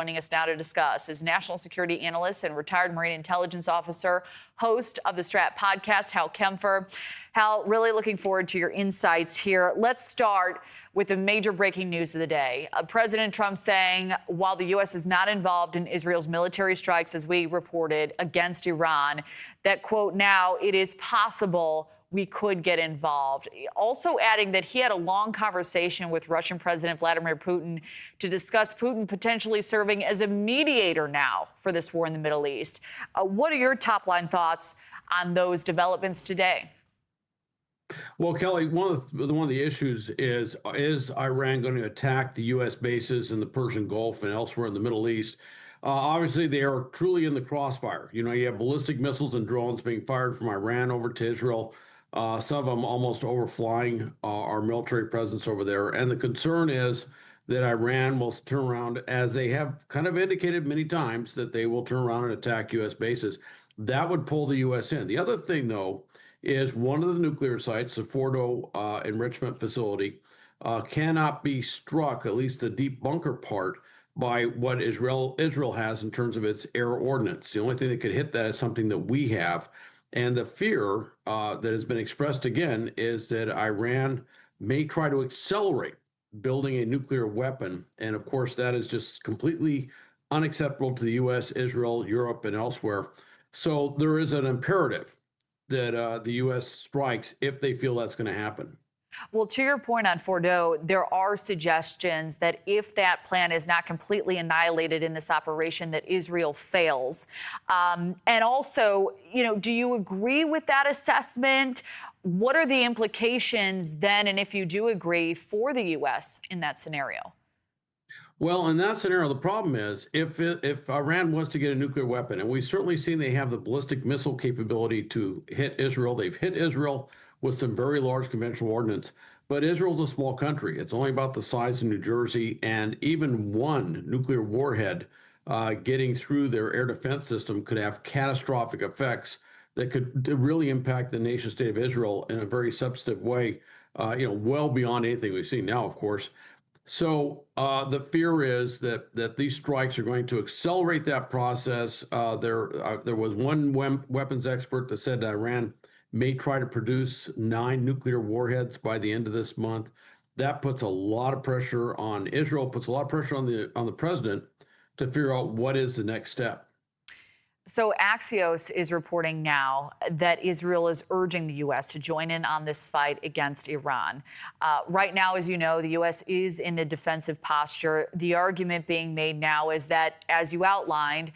Joining us now to discuss is national security analyst and retired Marine intelligence officer, host of the Strat podcast, Hal Kempfer. Hal, really looking forward to your insights here. Let's start with the major breaking news of the day. President Trump saying while the U.S. is not involved in Israel's military strikes, as we reported, against Iran, that, quote, now it is possible we could get involved. Also adding that he had a long conversation with Russian President Vladimir Putin to discuss Putin potentially serving as a mediator now for this war in the Middle East. What are your top line thoughts on those developments today? Well, Kelly, one of the issues is Iran going to attack the U.S. bases in the Persian Gulf and elsewhere in the Middle East? Obviously, they are truly in the crossfire. You know, you have ballistic missiles and drones being fired from Iran over to Israel. Some of them almost overflying our military presence over there. And the concern is that Iran will turn around, as they have kind of indicated many times, that they will turn around and attack U.S. bases. That would pull the U.S. in. The other thing, though, is one of the nuclear sites, the Fordo enrichment facility, cannot be struck, at least the deep bunker part, by what Israel has in terms of its air ordnance. The only thing that could hit that is something that we have. And the fear that has been expressed again is that Iran may try to accelerate building a nuclear weapon. And of course, that is just completely unacceptable to the U.S., Israel, Europe, and elsewhere. So there is an imperative that the U.S. strikes if they feel that's going to happen. Well, to your point on Fordo, there are suggestions that if that plan is not completely annihilated in this operation, that Israel fails. And also, you know, do you agree with that assessment? What are the implications then, and if you do agree, for the U.S. in that scenario? Well, in that scenario, the problem is if Iran was to get a nuclear weapon, and we've certainly seen they have the ballistic missile capability to hit Israel. They've hit Israel with some very large conventional ordnance. But Israel's a small country. It's only about the size of New Jersey, and even one nuclear warhead getting through their air defense system could have catastrophic effects that could really impact the nation state of Israel in a very substantive way, well beyond anything we've seen now, of course. So the fear is that these strikes are going to accelerate that process. There was one weapons expert that said Iran may try to produce 9 nuclear warheads by the end of this month. That puts a lot of pressure on Israel, puts a lot of pressure on the president to figure out what is the next step. So Axios is reporting now that Israel is urging the U.S. to join in on this fight against Iran. Right now, as you know, the U.S. is in a defensive posture. The argument being made now is that, as you outlined,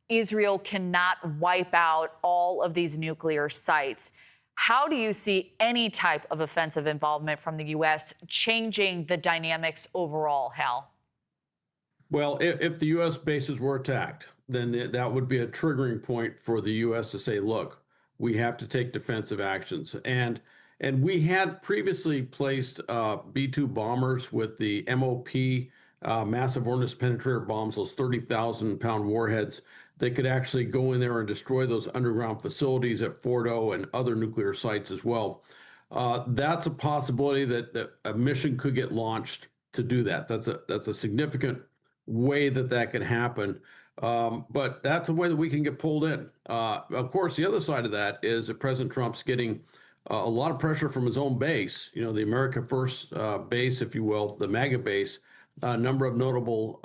Israel cannot wipe out all of these nuclear sites. How do you see any type of offensive involvement from the U.S. changing the dynamics overall, Hal? Well, if the U.S. bases were attacked, then that would be a triggering point for the U.S. to say, look, we have to take defensive actions. And we had previously placed B-2 bombers with the MOP, massive ordnance penetrator bombs, those 30,000-pound warheads that could actually go in there and destroy those underground facilities at Fordo and other nuclear sites as well. That's a possibility that a mission could get launched to do that. That's a significant way that could happen. But that's a way that we can get pulled in. Of course, the other side of that is that President Trump's getting a lot of pressure from his own base, the America First base, if you will, the MAGA base. A number of notable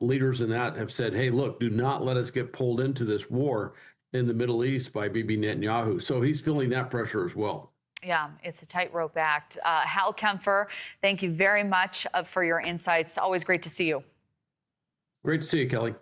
leaders in that have said, hey, look, do not let us get pulled into this war in the Middle East by Bibi Netanyahu. So he's feeling that pressure as well. Yeah, it's a tightrope act. Hal Kempfer, thank you very much for your insights. Always great to see you. Great to see you, Kelly.